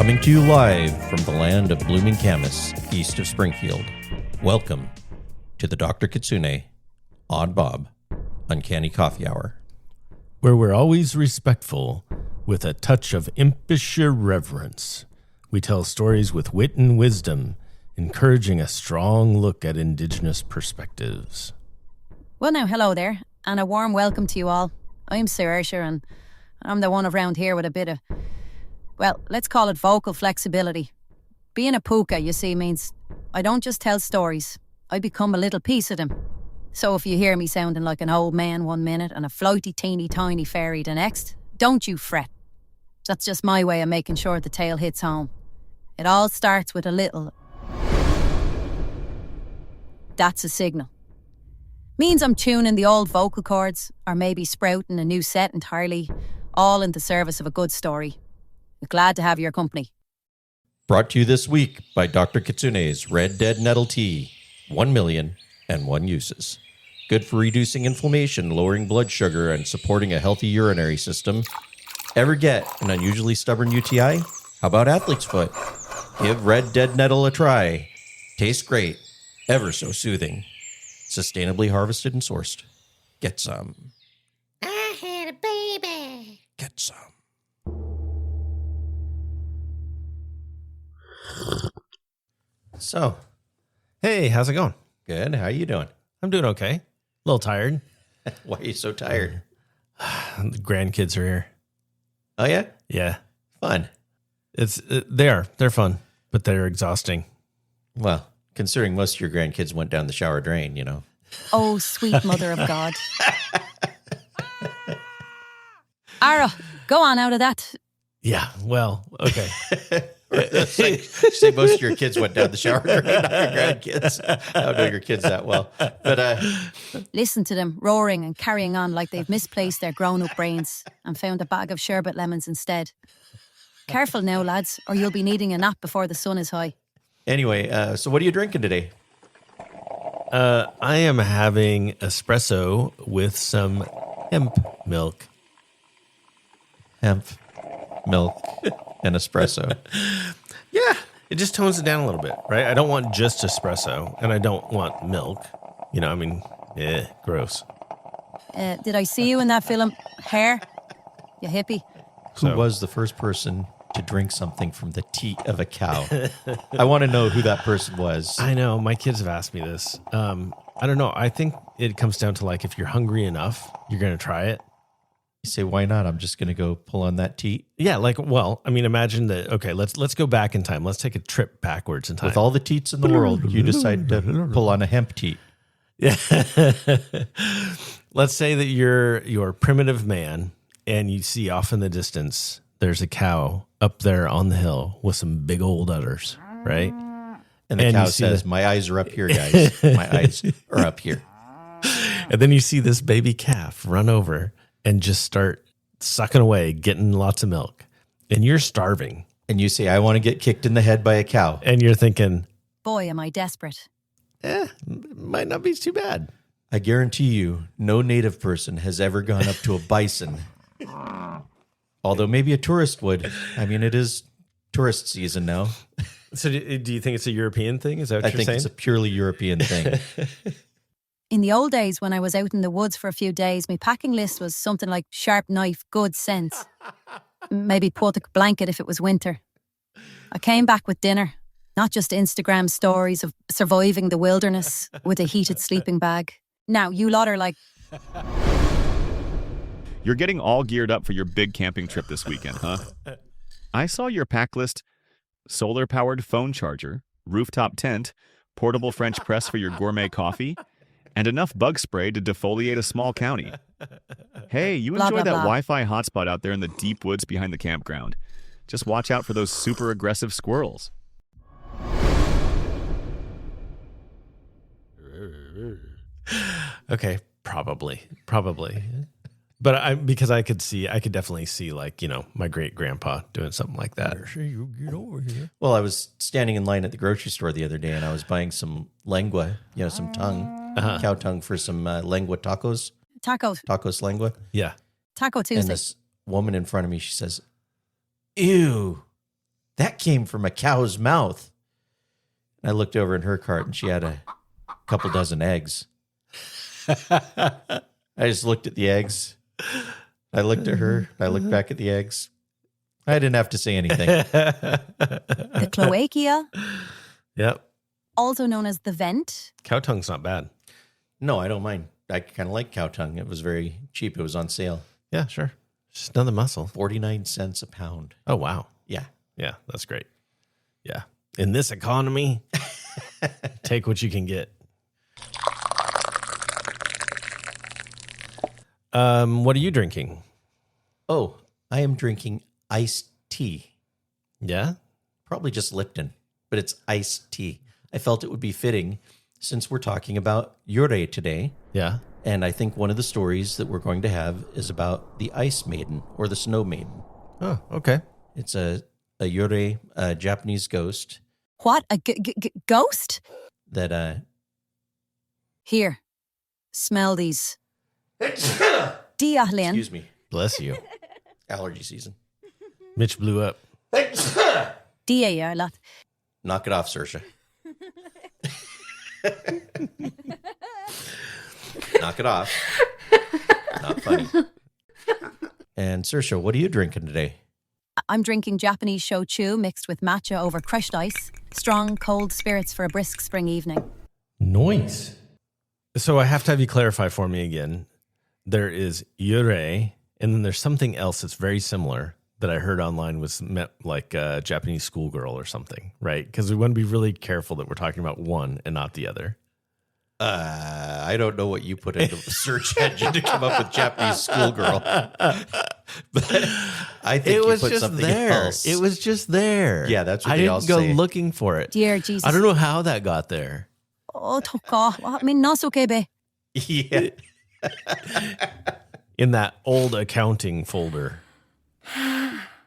Coming to you live from the land of blooming camas, east of Springfield. Welcome to the Dr. Kitsune, Odd Bob, Uncanny Coffee Hour. Where we're always respectful with a touch of impish irreverence. We tell stories with wit and wisdom, encouraging a strong look at indigenous perspectives. Well now, hello there, and a warm welcome to you all. I'm Sir Ursher, and I'm the one around here with a bit of, well, let's call it vocal flexibility. Being a puka, you see, means I don't just tell stories, I become a little piece of them. So if you hear me sounding like an old man one minute and a floaty teeny tiny fairy the next, don't you fret. That's just my way of making sure the tale hits home. It all starts with a little... That's a signal. Means I'm tuning the old vocal cords, or maybe sprouting a new set entirely, all in the service of a good story. Glad to have your company. Brought to you this week by Dr. Kitsune's Red Dead Nettle Tea. 1,000,001 uses. Good for reducing inflammation, lowering blood sugar, and supporting a healthy urinary system. Ever get an unusually stubborn UTI? How about athlete's foot? Give Red Dead Nettle a try. Tastes great. Ever so soothing. Sustainably harvested and sourced. Get some. I had a baby. Get some. So, Hey, how's it going? good. How you doing? I'm doing okay. A little tired. Why are you so tired? The grandkids are here. Oh, yeah? Yeah. Fun. They're fun, but they're exhausting. Well, considering most of your grandkids went down the shower drain, you know. Oh, sweet mother of God. Ara, go on out of that. Yeah, well, okay. Say most of your kids went down the shower drain, not your grandkids. I don't know your kids that well. But Listen to them roaring and carrying on like they've misplaced their grown-up brains and found a bag of sherbet lemons instead. Careful now, lads, or you'll be needing a nap before the sun is high. anyway, so what are you drinking today? I am having espresso with some hemp milk. Hemp, milk, and espresso. Yeah, it just tones it down a little bit, right? I don't want just espresso, and I don't want milk. You know, I mean, gross. Did I see you in that film, Hair? You hippie. Who was the first person to drink something from the teat of a cow? I want to know who that person was. I know, my kids have asked me this. I don't know. I think it comes down to like if you're hungry enough, you're going to try it. You say, why not? I'm just going to go pull on that teat. Yeah, like, well, I mean, imagine that. Okay, let's go back in time. Let's take a trip backwards in time. With all the teats in the world, you decide to pull on a hemp teat. Yeah. Let's say that you're a primitive man and you see off in the distance there's a cow up there on the hill with some big old udders, right? And the cow says, my eyes are up here, guys. My eyes are up here. And then you see this baby calf run over and just start sucking away, getting lots of milk. And you're starving. And you say, I want to get kicked in the head by a cow. And you're thinking, Boy, am I desperate. might not be too bad. I guarantee you, no native person has ever gone up to a bison. Although maybe a tourist would. I mean, it is tourist season now. So do you think it's a European thing? Is that what I you're think saying? it's a purely European thing. In the old days, when I was out in the woods for a few days, my packing list was something like sharp knife, good sense. Maybe Potic blanket if it was winter. I came back with dinner, not just Instagram stories of surviving the wilderness with a heated sleeping bag. Now, you lot are like... You're getting all geared up for your big camping trip this weekend, huh? I saw your pack list: solar-powered phone charger, rooftop tent, portable French press for your gourmet coffee, and enough bug spray to defoliate a small county. Hey, you Blah, enjoy blah, that blah. Wi-Fi hotspot out there in the deep woods behind the campground. Just watch out for those super aggressive squirrels. Okay, probably. But because I could definitely see, like, you know, my great grandpa doing something like that. You get over here. Well, I was standing in line at the grocery store the other day, and I was buying some lengua, some tongue, cow tongue for some lengua tacos. Tacos lengua. Yeah. Taco Tuesday. And this woman in front of me, she says, "Ew, that came from a cow's mouth. I looked over in her cart and she had a couple dozen eggs. I just looked at the eggs. I looked at her. I looked back at the eggs. I didn't have to say anything. The cloacia, Yep. also known as the vent. Cow tongue's not bad. No, I don't mind. I kind of like cow tongue. It was very cheap. It was on sale. Yeah, sure. Just another muscle. 49 cents a pound. Oh, wow. Yeah. Yeah, that's great. Yeah. In this economy, take what you can get. What are you drinking? Oh, I am drinking iced tea. Yeah? Probably just Lipton, but it's iced tea. I felt it would be fitting since we're talking about Yurei today. Yeah. And I think one of the stories that we're going to have is about the Ice Maiden or the Snow Maiden. Oh, okay. It's a Yurei, a Japanese ghost What? A ghost? that Here, smell these. Diahlin. excuse me, Bless you. allergy season. Mitch blew up. Dialat. Knock it off, Saoirse. Knock it off. Not funny. And Saoirse, what are you drinking today? I'm drinking Japanese shochu mixed with matcha over crushed ice. Strong, cold spirits for a brisk spring evening. Noise. So I have to have you clarify for me again. There is Yurei, and then there's something else that's very similar that I heard online was meant like a Japanese schoolgirl or something, right? Because we want to be really careful that we're talking about one and not the other. I don't know what you put into the search engine to come up with Japanese schoolgirl. But I think It you was put just something there. else. It was just there. Yeah, that's what I they didn't all go say. looking for it. Dear Jesus. I don't know how that got there. Oh, toka. I mean, nasukebe. Yeah. In that old accounting folder.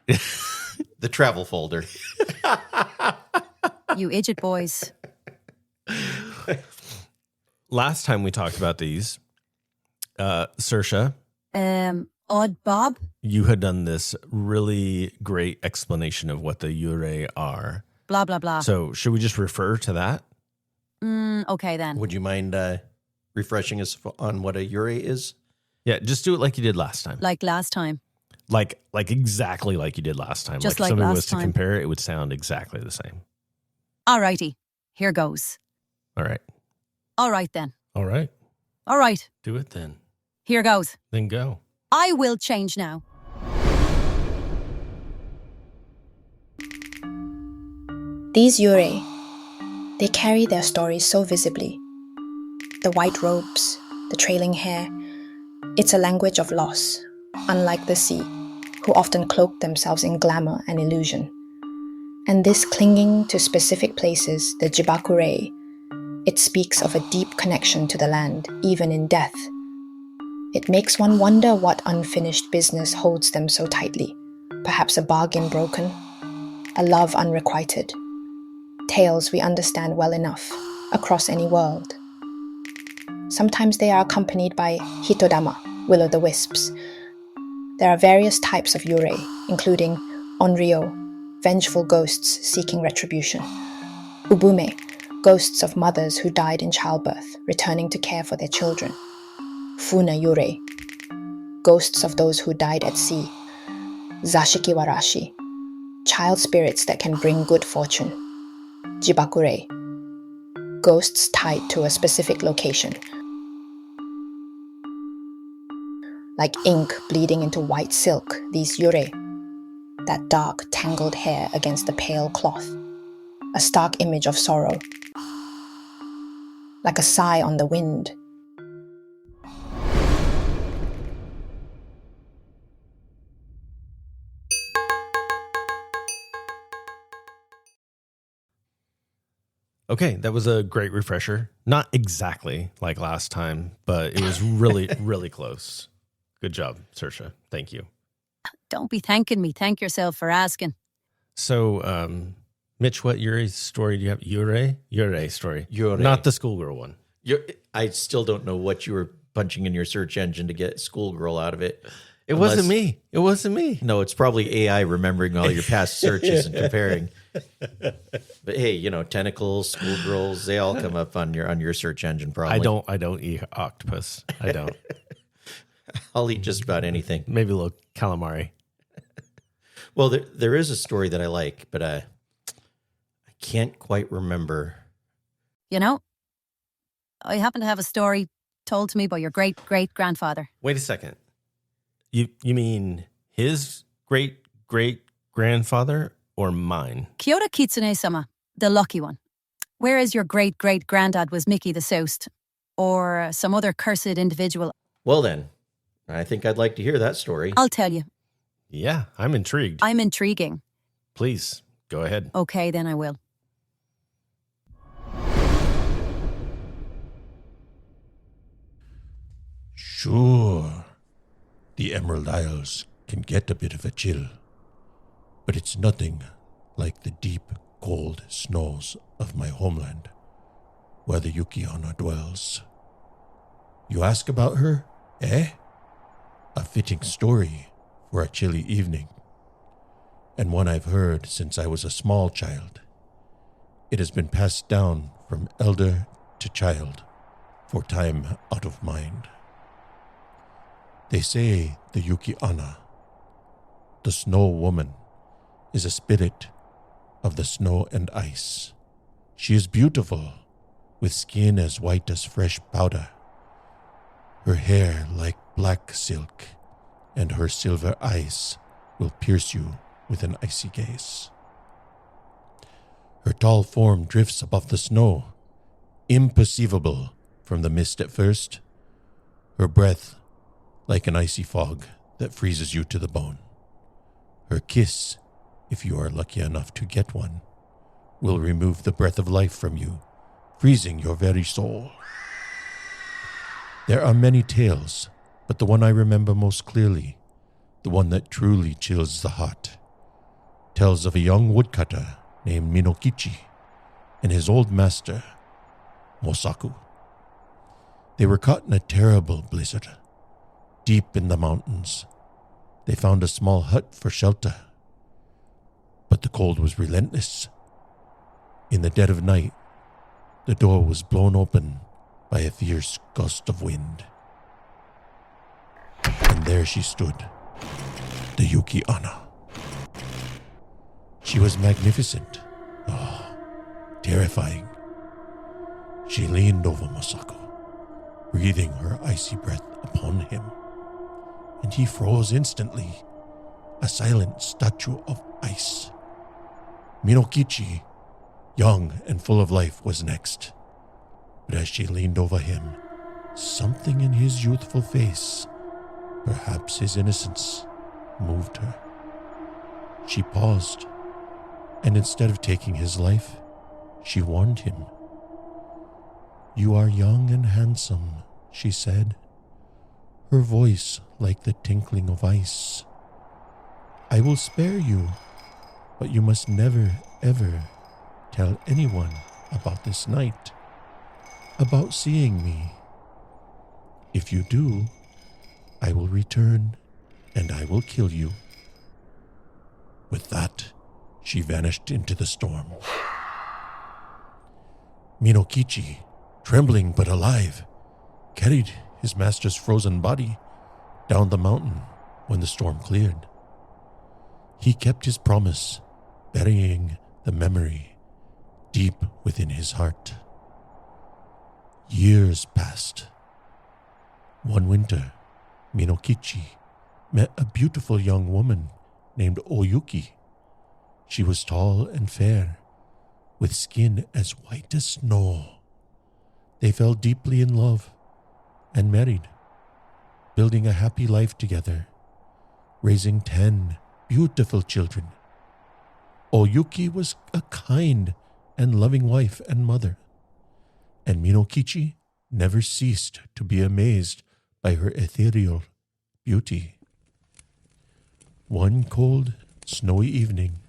The travel folder. You idiot boys. Last time we talked about these, Saoirse, Odd Bob. you had done this really great explanation of what the Yurei are. Blah, blah, blah. So should we just refer to that? Okay, then. Would you mind refreshing us on what a Yurei is? Yeah, just do it like you did last time. Like last time. Like exactly like you did last time. Just like like if somebody last was to time. compare it, it would sound exactly the same. Alrighty. Here goes. All right. All right, then. All right. All right. Do it then. Here goes. Then go. I will change now. These Yurei, they carry their stories so visibly. The white robes, the trailing hair, it's a language of loss, unlike the sea, who often cloak themselves in glamour and illusion. And this clinging to specific places, the jibakurei, it speaks of a deep connection to the land, even in death. It makes one wonder what unfinished business holds them so tightly. Perhaps a bargain broken, a love unrequited. Tales we understand well enough, across any world. Sometimes they are accompanied by hitodama, will-o'-the-wisps. There are various types of Yurei, including onryo, vengeful ghosts seeking retribution. Ubume, ghosts of mothers who died in childbirth, returning to care for their children. Funa Yurei, ghosts of those who died at sea. Zashiki warashi, child spirits that can bring good fortune. Jibakurei, ghosts tied to a specific location. Like ink bleeding into white silk, these Yurei, that dark, tangled hair against the pale cloth, a stark image of sorrow. Like a sigh on the wind. Okay, that was a great refresher. Not exactly like last time, but it was really, really close. Good job, Saoirse. Thank you. Don't be thanking me. Thank yourself for asking. So, Mitch, what Yurei story do you have? Yurei story. Yurei. Not the schoolgirl one. I still don't know what you were punching in your search engine to get schoolgirl out of it. It wasn't me. It wasn't me. No, it's probably AI remembering all your past searches and comparing. But hey, tentacles, schoolgirls, they all come up on your search engine probably. I don't eat octopus. I don't. I'll eat just about anything. Maybe a little calamari. Well, there is a story that I like, but I can't quite remember. I happen to have a story told to me by your great-great-grandfather. Wait a second. You mean his great-great-grandfather or mine? Kyoto Kitsune-sama, the lucky one. Whereas your great-great-granddad was Mickey the Soused, or some other cursed individual. Well then, I think I'd like to hear that story. I'll tell you. Yeah, I'm intrigued. I'm intriguing. Please, go ahead. Okay, then I will. Sure, the Emerald Isles can get a bit of a chill, but it's nothing like the deep, cold snows of my homeland, where the Yuki-onna dwells. You ask about her, eh? A fitting story for a chilly evening, and one I've heard since I was a small child. It has been passed down from elder to child for time out of mind. They say the Yuki-onna, the snow woman, is a spirit of the snow and ice. She is beautiful, with skin as white as fresh powder, her hair like black silk, and her silver eyes will pierce you with an icy gaze. Her tall form drifts above the snow, imperceivable from the mist at first, her breath like an icy fog that freezes you to the bone. Her kiss, if you are lucky enough to get one, will remove the breath of life from you, freezing your very soul. There are many tales, but the one I remember most clearly, the one that truly chills the heart, tells of a young woodcutter named Minokichi and his old master, Mosaku. They were caught in a terrible blizzard. Deep in the mountains, they found a small hut for shelter. But the cold was relentless. In the dead of night, the door was blown open by a fierce gust of wind. And there she stood, the Yuki-onna. She was magnificent, terrifying. She leaned over Mosaku, breathing her icy breath upon him. And he froze instantly, a silent statue of ice. Minokichi, young and full of life, was next. But as she leaned over him, something in his youthful face, perhaps his innocence, moved her. She paused, and instead of taking his life, she warned him. "You are young and handsome," she said, her voice like the tinkling of ice. "I will spare you, but you must never, ever tell anyone about this night, about seeing me. If you do, I will return and I will kill you." With that, she vanished into the storm. Minokichi, trembling but alive, carried his master's frozen body down the mountain when the storm cleared. He kept his promise, burying the memory deep within his heart. Years passed. One winter, Minokichi met a beautiful young woman named Oyuki. She was tall and fair, with skin as white as snow. They fell deeply in love and married, building a happy life together, raising 10 beautiful children. Oyuki was a kind and loving wife and mother, and Minokichi never ceased to be amazed by her ethereal beauty. One cold, snowy evening,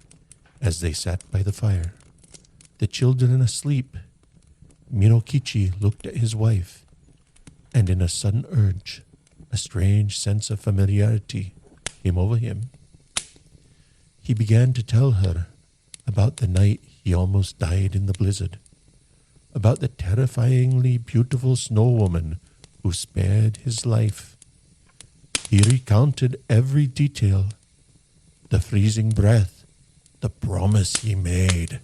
as they sat by the fire, the children asleep, Minokichi looked at his wife, and in a sudden urge, A strange sense of familiarity came over him. He began to tell her about the night he almost died in the blizzard, about the terrifyingly beautiful snow woman who spared his life. He recounted every detail, the freezing breath, the promise he made.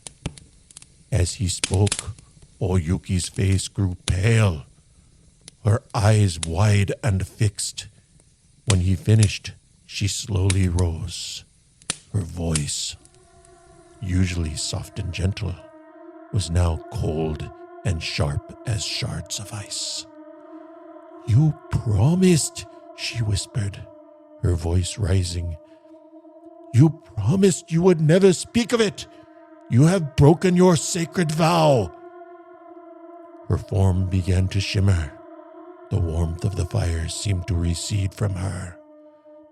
As he spoke, Oyuki's face grew pale, her eyes wide and fixed. When he finished, she slowly rose. Her voice, usually soft and gentle, was now cold and sharp as shards of ice. "You promised," she whispered, her voice rising. "You promised you would never speak of it. You have broken your sacred vow." Her form began to shimmer. The warmth of the fire seemed to recede from her.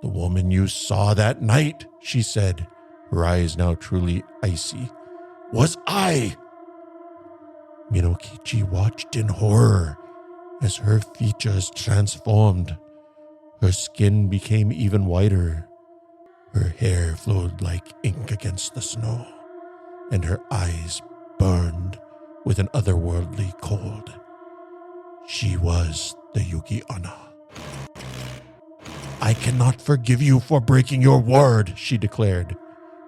"The woman you saw that night," she said, her eyes now truly icy, "was I." Minokichi watched in horror as her features transformed. Her skin became even whiter. Her hair flowed like ink against the snow, and her eyes burned with an otherworldly cold. She was the Yuki-onna. "I cannot forgive you for breaking your word," she declared,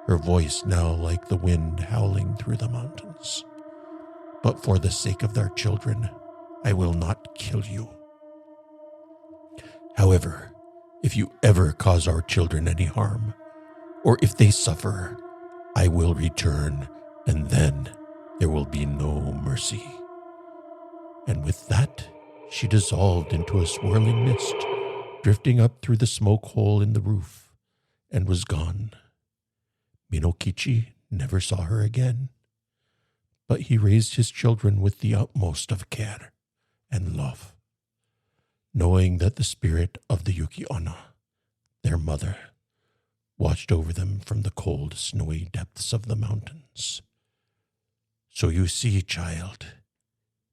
her voice now like the wind howling through the mountains. "But for the sake of their children, I will not kill you. However, if you ever cause our children any harm, or if they suffer, I will return, and then there will be no mercy." And with that, she dissolved into a swirling mist, drifting up through the smoke hole in the roof, and was gone. Minokichi never saw her again, but he raised his children with the utmost of care and love, knowing that the spirit of the Yuki-onna, their mother, watched over them from the cold, snowy depths of the mountains. So you see, child,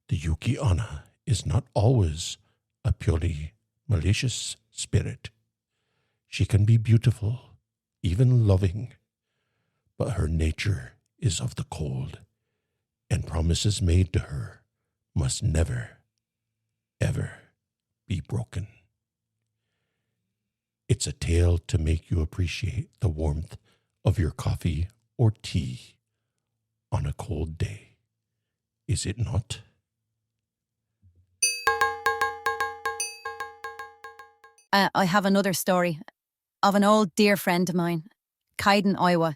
the Yuki-onna is not always a purely malicious spirit. She can be beautiful, even loving, but her nature is of the cold, and promises made to her must never, ever be broken. It's a tale to make you appreciate the warmth of your coffee or tea on a cold day, is it not? I have another story of an old dear friend of mine, Kaiden Oiwa,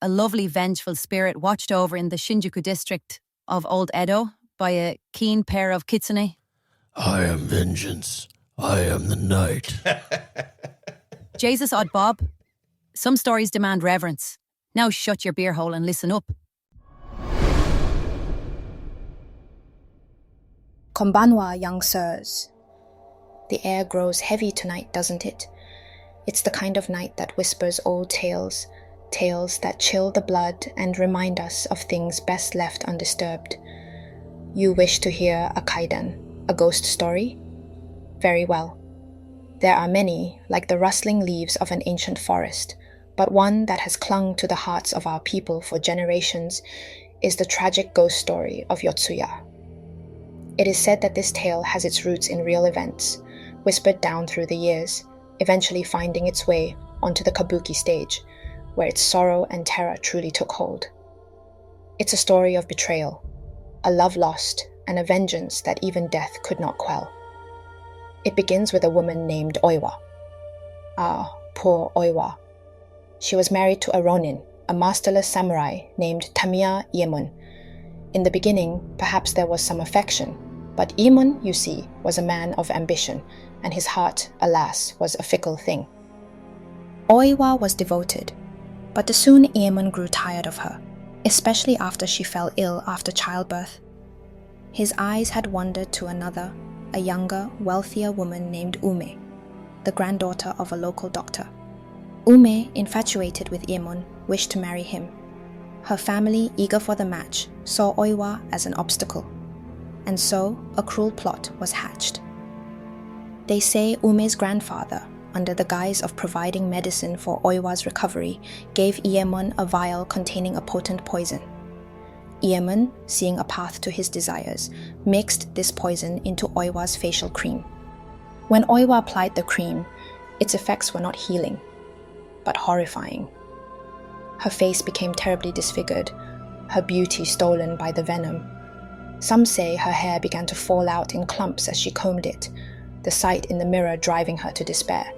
a lovely vengeful spirit watched over in the Shinjuku district of Old Edo by a keen pair of kitsune. I am vengeance. I am the night. Jesus, odd Bob. Some stories demand reverence. Now shut your beer hole and listen up. Konbanwa, young sirs. The air grows heavy tonight, doesn't it? It's the kind of night that whispers old tales, tales that chill the blood and remind us of things best left undisturbed. You wish to hear a kaidan, a ghost story? Very well. There are many, like the rustling leaves of an ancient forest, but one that has clung to the hearts of our people for generations is the tragic ghost story of Yotsuya. It is said that this tale has its roots in real events, whispered down through the years, eventually finding its way onto the kabuki stage, where its sorrow and terror truly took hold. It's a story of betrayal, a love lost, and a vengeance that even death could not quell. It begins with a woman named Oiwa. Ah, poor Oiwa. She was married to a ronin, a masterless samurai named Tamiya Iemon. In the beginning, perhaps there was some affection, but Iemon, you see, was a man of ambition, and his heart, alas, was a fickle thing. Oiwa was devoted, but soon Iemon grew tired of her, especially after she fell ill after childbirth. His eyes had wandered to another, a younger, wealthier woman named Ume, the granddaughter of a local doctor. Ume, infatuated with Iemon, wished to marry him. Her family, eager for the match, saw Oiwa as an obstacle, and so a cruel plot was hatched. They say Ume's grandfather, under the guise of providing medicine for Oiwa's recovery, gave Iyemon a vial containing a potent poison. Iyemon, seeing a path to his desires, mixed this poison into Oiwa's facial cream. When Oiwa applied the cream, its effects were not healing, but horrifying. Her face became terribly disfigured, her beauty stolen by the venom. Some say her hair began to fall out in clumps as she combed it, the sight in the mirror driving her to despair.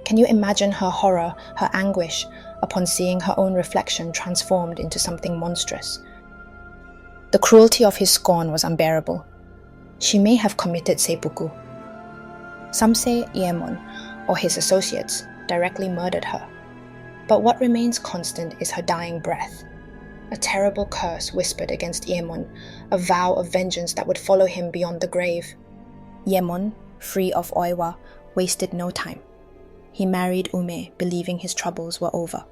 Can you imagine her horror, her anguish, upon seeing her own reflection transformed into something monstrous? The cruelty of his scorn was unbearable. She may have committed seppuku. Some say Iyemon, or his associates, directly murdered her. But what remains constant is her dying breath. A terrible curse whispered against Iyemon, a vow of vengeance that would follow him beyond the grave. Iyemon, free of Oiwa, wasted no time. He married Ume, believing his troubles were over.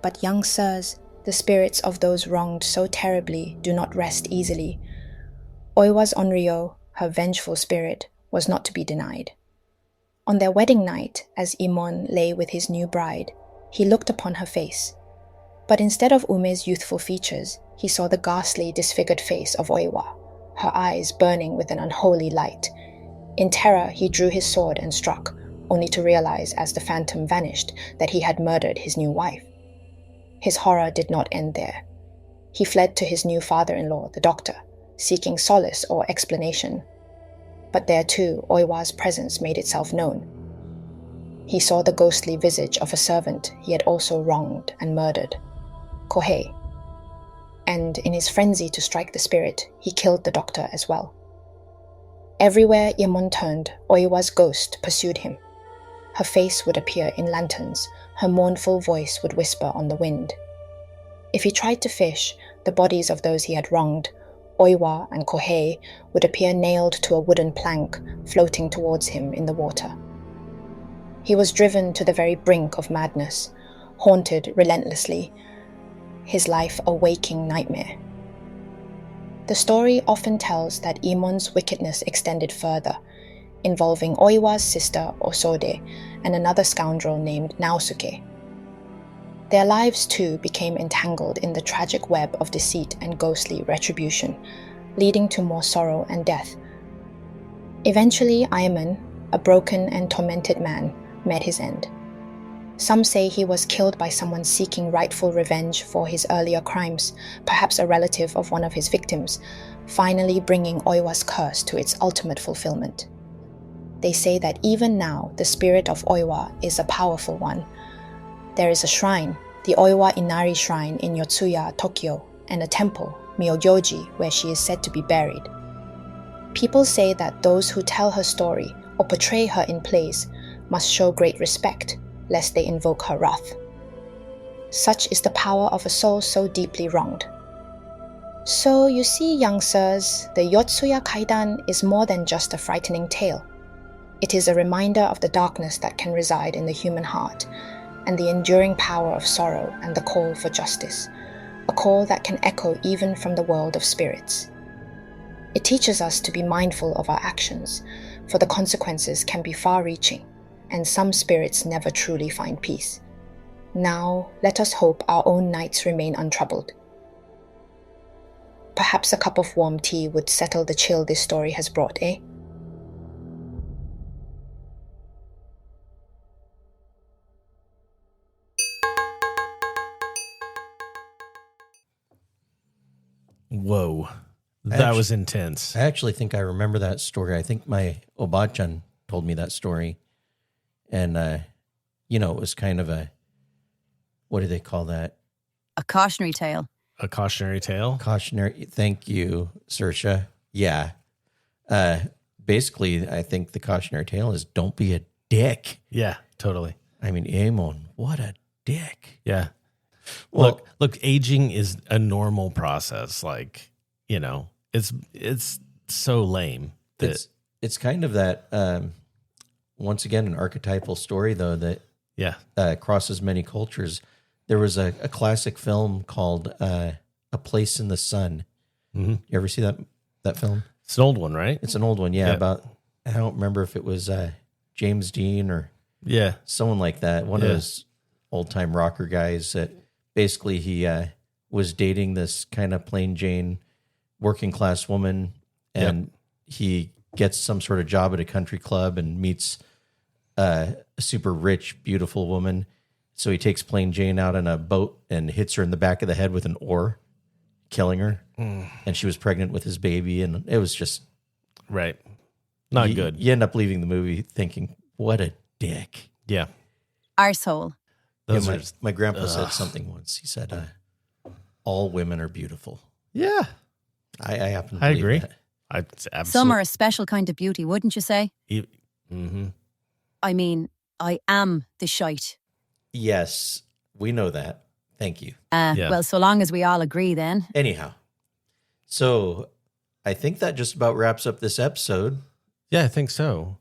But young sirs, the spirits of those wronged so terribly do not rest easily. Oiwa's Onryo, her vengeful spirit, was not to be denied. On their wedding night, as Imon lay with his new bride, he looked upon her face. But instead of Ume's youthful features, he saw the ghastly, disfigured face of Oiwa, her eyes burning with an unholy light. In terror, he drew his sword and struck, only to realize as the phantom vanished that he had murdered his new wife. His horror did not end there. He fled to his new father-in-law, the doctor, seeking solace or explanation. But there too, Oiwa's presence made itself known. He saw the ghostly visage of a servant he had also wronged and murdered, Kohei. And in his frenzy to strike the spirit, he killed the doctor as well. Everywhere Iyemon turned, Oiwa's ghost pursued him. Her face would appear in lanterns, her mournful voice would whisper on the wind. If he tried to fish, the bodies of those he had wronged, Oiwa and Kohei, would appear nailed to a wooden plank, floating towards him in the water. He was driven to the very brink of madness, haunted relentlessly, his life a waking nightmare. The story often tells that Iyemon's wickedness extended further, involving Oiwa's sister Osode and another scoundrel named Naosuke. Their lives too became entangled in the tragic web of deceit and ghostly retribution, leading to more sorrow and death. Eventually, Iyemon, a broken and tormented man, met his end. Some say he was killed by someone seeking rightful revenge for his earlier crimes, perhaps a relative of one of his victims, finally bringing Oiwa's curse to its ultimate fulfillment. They say that even now, the spirit of Oiwa is a powerful one. There is a shrine, the Oiwa Inari Shrine in Yotsuya, Tokyo, and a temple, Myogyoji, where she is said to be buried. People say that those who tell her story or portray her in plays must show great respect, lest they invoke her wrath. Such is the power of a soul so deeply wronged. So you see, young sirs, the Yotsuya Kaidan is more than just a frightening tale. It is a reminder of the darkness that can reside in the human heart, and the enduring power of sorrow and the call for justice, a call that can echo even from the world of spirits. It teaches us to be mindful of our actions, for the consequences can be far-reaching, and some spirits never truly find peace. Now, let us hope our own nights remain untroubled. Perhaps a cup of warm tea would settle the chill this story has brought, eh? Whoa. That was intense. I actually think I remember that story. I think my Obachan told me that story. And, it was kind of what do they call that? A cautionary tale. A cautionary tale? Cautionary. Thank you, Saoirse. Yeah. Basically, I think the cautionary tale is don't be a dick. Yeah, totally. I mean, Aemon, what a dick. Yeah. Well, Look, aging is a normal process. It's so lame. It's kind of that, once again, an archetypal story, though, that crosses many cultures. There was a classic film called A Place in the Sun. Mm-hmm. You ever see that film? It's an old one, right? It's an old one, yeah. About I don't remember if it was James Dean or Yeah. someone like that. One of those old time rocker guys that basically he was dating this kind of plain Jane working class woman, and he gets some sort of job at a country club and meets a super rich, beautiful woman. So he takes plain Jane out on a boat and hits her in the back of the head with an oar, killing her. And she was pregnant with his baby, and it was just Right. Not good. You end up leaving the movie thinking, "What a dick." Yeah. Arsehole. Those Yeah, are, my grandpa said something once. He said, "All women are beautiful." yeah. I happen to I believe agree. that. Absolutely. Some are a special kind of beauty, wouldn't you say? Mm-hmm. I mean, I am the shite. Yes, we know that. Thank you. Yeah. Well, so long as we all agree then. Anyhow, so I think that just about wraps up this episode. Yeah, I think so.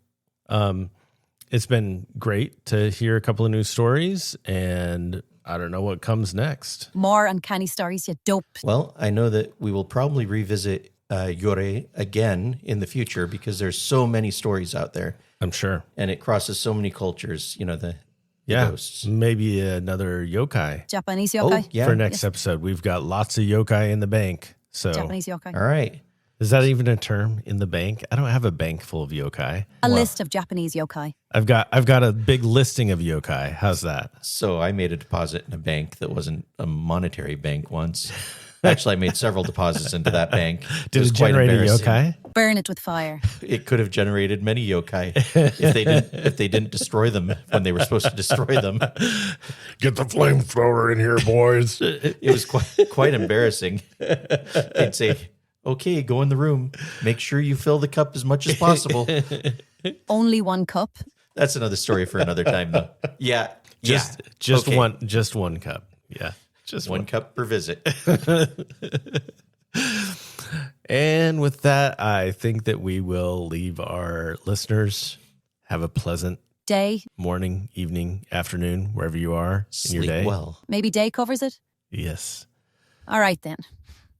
It's been great to hear a couple of new stories, and I don't know what comes next. More uncanny stories, you dope. Well, I know that we will probably revisit Yurei again in the future because there's so many stories out there, I'm sure. and it crosses so many cultures. You know, the ghosts. Maybe another yokai Japanese yokai. Oh, yeah. for next episode. We've got lots of yokai in the bank. So Japanese yokai. All right. is that even a term, in the bank? I don't have a bank full of yokai. A list of Japanese yokai. I've got a big listing of yokai. How's that? So I made a deposit in a bank that wasn't a monetary bank once. Actually, I made several deposits into that bank. Did was it quite generate a embarrassing. yokai? Burn it with fire. It could have generated many yokai if they didn't destroy them when they were supposed to destroy them. Get the flamethrower in here, boys. It was quite embarrassing. They'd say, "Okay, go in the room. Make sure you fill the cup as much as possible." Only one cup. That's another story for another time, though. Yeah, Just Okay. one cup. Yeah. Just one cup per visit. And with that, I think that we will leave our listeners. Have a pleasant Day. morning, evening, afternoon, wherever you are in your Sleep day. well. Maybe day covers it? Yes. All right then.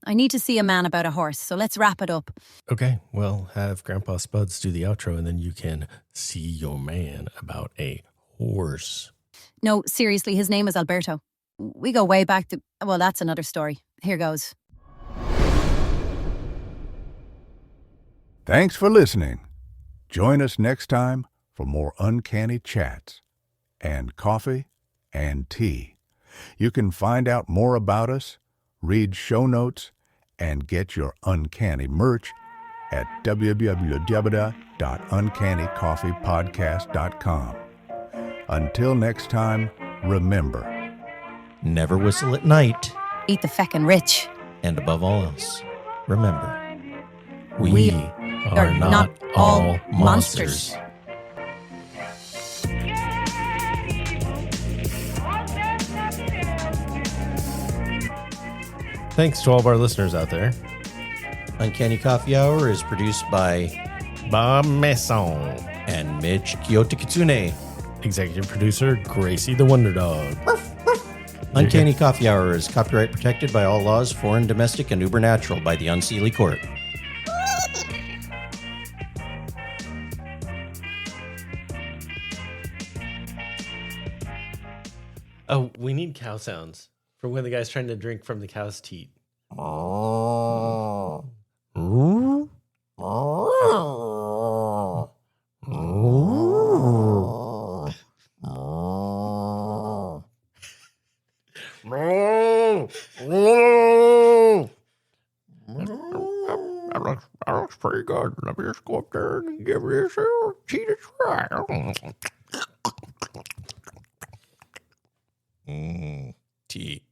I need to see a man about a horse, so let's wrap it up. Okay. Well, have Grandpa Spuds do the outro, and then you can see your man about a horse. No, seriously, his name is Alberto. We go way back to... Well, that's another story. Here goes. Thanks for listening. Join us next time for more uncanny chats and coffee and tea. You can find out more about us, read show notes, and get your uncanny merch at www.uncannycoffeepodcast.com. Until next time, remember, Never whistle at night. Eat the feckin' rich. And above all else, remember, We are are not not all all monsters. monsters. Thanks to all of our listeners out there. Uncanny Coffee Hour is produced by Bob Masson. and Midge Kyoto Kitsune. Executive producer, Gracie the Wonder Dog. Uncanny Coffee Hour is copyright protected by all laws, foreign, domestic, and ubernatural by the Unseelie Court. Oh, we need cow sounds for when the guy's trying to drink from the cow's teat. That looks pretty good. Let me just go up there and give this cheat a try. Tea.